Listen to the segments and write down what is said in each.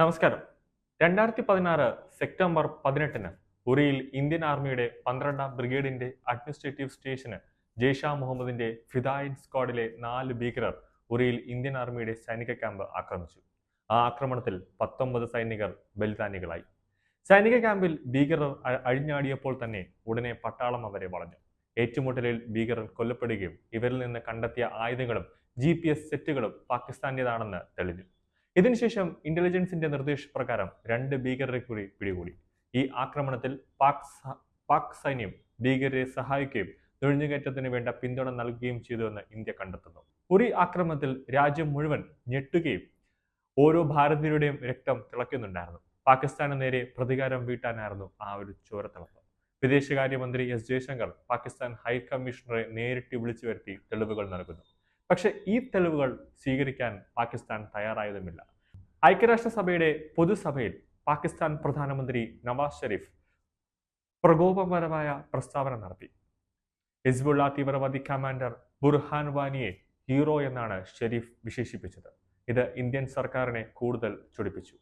നമസ്കാരം. 2016 September 18-ന് ഉറിയിൽ Indian ആർമിയുടെ 12ാം ബ്രിഗേഡിന്റെ administrative സ്റ്റേഷന് ജെയ്ഷ മുഹമ്മദിന്റെ ഫിദായിൻ സ്ക്വാഡിലെ 4 ഭീകരർ ഉറിയിൽ ഇന്ത്യൻ ആർമിയുടെ സൈനിക ക്യാമ്പ് ആക്രമിച്ചു. ആ ആക്രമണത്തിൽ 19 സൈനികർ ബലിദാനികളായി. സൈനിക ക്യാമ്പിൽ ഭീകരർ അഴിഞ്ഞാടിയപ്പോൾ തന്നെ ഉടനെ പട്ടാളം അവരെ വളഞ്ഞു. ഏറ്റുമുട്ടലിൽ ഭീകരർ കൊല്ലപ്പെടുകയും ഇവരിൽ നിന്ന് കണ്ടെത്തിയ ആയുധങ്ങളും GPS സെറ്റുകളും പാകിസ്ഥാന്റേതാണെന്ന് തെളിഞ്ഞു. ഇതിനുശേഷം ഇന്റലിജൻസിന്റെ നിർദ്ദേശപ്രകാരം 2 ഭീകരരെ കൂടി പിടികൂടി. ഈ ആക്രമണത്തിൽ പാക് സൈന്യം ഭീകരരെ സഹായിക്കുകയും നുഴഞ്ഞുകയറ്റത്തിന് വേണ്ട പിന്തുണ നൽകുകയും ചെയ്തുവെന്ന് ഇന്ത്യ കണ്ടെത്തുന്നു. ഉറി ആക്രമണത്തിൽ രാജ്യം മുഴുവൻ ഞെട്ടുകയും ഓരോ ഭാരതീയരുടെയും രക്തം തിളയ്ക്കുന്നുണ്ടായിരുന്നു. പാകിസ്ഥാന് നേരെ പ്രതികാരം വീട്ടാനായിരുന്നു ആ ഒരു ചോരത്തിളപ്പ്. വിദേശകാര്യമന്ത്രി S. ജയശങ്കർ പാകിസ്ഥാൻ ഹൈക്കമ്മീഷണറെ നേരിട്ട് വിളിച്ചു വരുത്തി തെളിവുകൾ നൽകുന്നു. പക്ഷെ ഈ തെളിവുകൾ സ്വീകരിക്കാൻ പാകിസ്ഥാൻ തയ്യാറായതുമില്ല. ഐക്യരാഷ്ട്രസഭയുടെ പൊതുസഭയിൽ പാകിസ്ഥാൻ പ്രധാനമന്ത്രി നവാസ് ഷെരീഫ് പ്രകോപനപരമായ പ്രസ്താവന നടത്തി. ഹിസ്ബുള്ള തീവ്രവാദി കമാൻഡർ ബുർഹാൻ വാനിയെ ഹീറോ എന്നാണ് ഷെരീഫ് വിശേഷിപ്പിച്ചത്. ഇത് ഇന്ത്യൻ സർക്കാരിനെ കൂടുതൽ ചൊടിപ്പിച്ചു.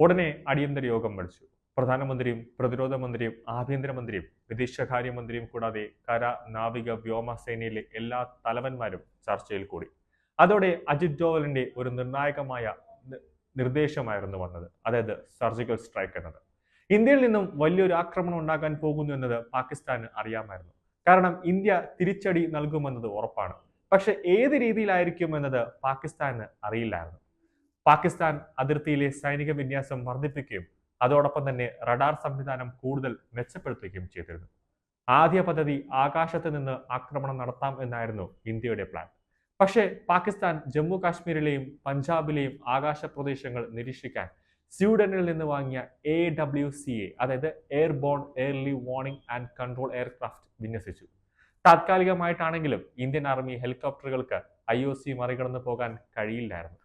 ഉടനെ അടിയന്തര യോഗം വിളിച്ചു. പ്രധാനമന്ത്രിയും പ്രതിരോധ മന്ത്രിയും ആഭ്യന്തരമന്ത്രിയും വിദേശകാര്യമന്ത്രിയും കൂടാതെ കര, നാവിക, വ്യോമസേനയിലെ എല്ലാ തലവന്മാരും ചർച്ചയിൽ കൂടി. അതോടെ അജിത് ഡോവലിന്റെ ഒരു നിർണായകമായ നിർദ്ദേശമായിരുന്നു വന്നത്, അതായത് സർജിക്കൽ സ്ട്രൈക്ക് എന്നത്. ഇന്ത്യയിൽ നിന്നും വലിയൊരു ആക്രമണം ഉണ്ടാകാൻ പോകുന്നു എന്നത് പാകിസ്ഥാന് അറിയാമായിരുന്നു. കാരണം ഇന്ത്യ തിരിച്ചടി നൽകുമെന്നത് ഉറപ്പാണ്. പക്ഷെ ഏത് രീതിയിലായിരിക്കും എന്നത് പാകിസ്ഥാന് അറിയില്ലായിരുന്നു. പാകിസ്ഥാൻ അതിർത്തിയിലെ സൈനിക വിന്യാസം വർദ്ധിപ്പിക്കുകയും അതോടൊപ്പം തന്നെ റഡാർ സംവിധാനം കൂടുതൽ മെച്ചപ്പെടുത്തുകയും ചെയ്തിരുന്നു. ആദ്യ പദ്ധതി ആകാശത്ത് നിന്ന് ആക്രമണം നടത്താം എന്നായിരുന്നു ഇന്ത്യയുടെ പ്ലാൻ. പക്ഷേ പാകിസ്ഥാൻ ജമ്മു കാശ്മീരിലെയും പഞ്ചാബിലെയും ആകാശ പ്രദേശങ്ങൾ നിരീക്ഷിക്കാൻ സ്വീഡനിൽ നിന്ന് വാങ്ങിയ AWCA, അതായത് airborne early warning and control aircraft വിന്യസിച്ചു. താത്കാലികമായിട്ടാണെങ്കിലും ഇന്ത്യൻ ആർമി ഹെലികോപ്റ്ററുകൾക്ക് IOC മറികടന്നു പോകാൻ കഴിയില്ലായിരുന്നു.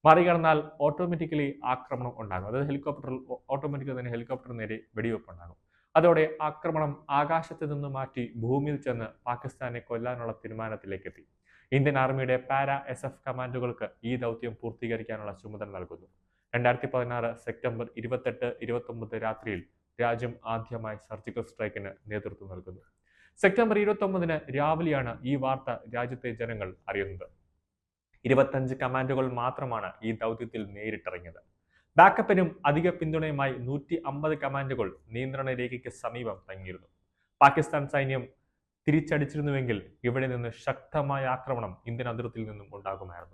മറികടന്നാൽ ഓട്ടോമാറ്റിക്കലി ആക്രമണം ഉണ്ടാകും. അതായത് ഓട്ടോമാറ്റിക്കലി തന്നെ ഹെലികോപ്റ്റർ നേരെ വെടിവെപ്പ് ഉണ്ടാകും. അതോടെ ആക്രമണം ആകാശത്ത് നിന്ന് മാറ്റി ഭൂമിയിൽ ചെന്ന് പാകിസ്ഥാനെ കൊല്ലാനുള്ള തീരുമാനത്തിലേക്ക് എത്തി. ഇന്ത്യൻ ആർമിയുടെ പാരാ SF കമാൻഡുകൾക്ക് ഈ ദൗത്യം പൂർത്തീകരിക്കാനുള്ള ചുമതല നൽകുന്നു. 2016 സെപ്റ്റംബർ 28-29 രാത്രിയിൽ രാജ്യം ആദ്യമായി സർജിക്കൽ സ്ട്രൈക്കിന് നേതൃത്വം നൽകുന്നു. സെപ്റ്റംബർ 29-ന് രാവിലെയാണ് ഈ വാർത്ത രാജ്യത്തെ ജനങ്ങൾ അറിയുന്നത്. 25 കമാൻഡുകൾ മാത്രമാണ് ഈ ദൗത്യത്തിൽ നേരിട്ടിറങ്ങിയത്. ബാക്കപ്പിനും അധിക പിന്തുണയുമായി 150 കമാൻഡുകൾ നിയന്ത്രണ രേഖയ്ക്ക് സമീപം തങ്ങിയിരുന്നു. പാകിസ്ഥാൻ സൈന്യം തിരിച്ചടിച്ചിരുന്നുവെങ്കിൽ ഇവിടെ നിന്ന് ശക്തമായ ആക്രമണം ഇന്ത്യൻ അതിർത്തിയിൽ നിന്നും ഉണ്ടാകുമായിരുന്നു.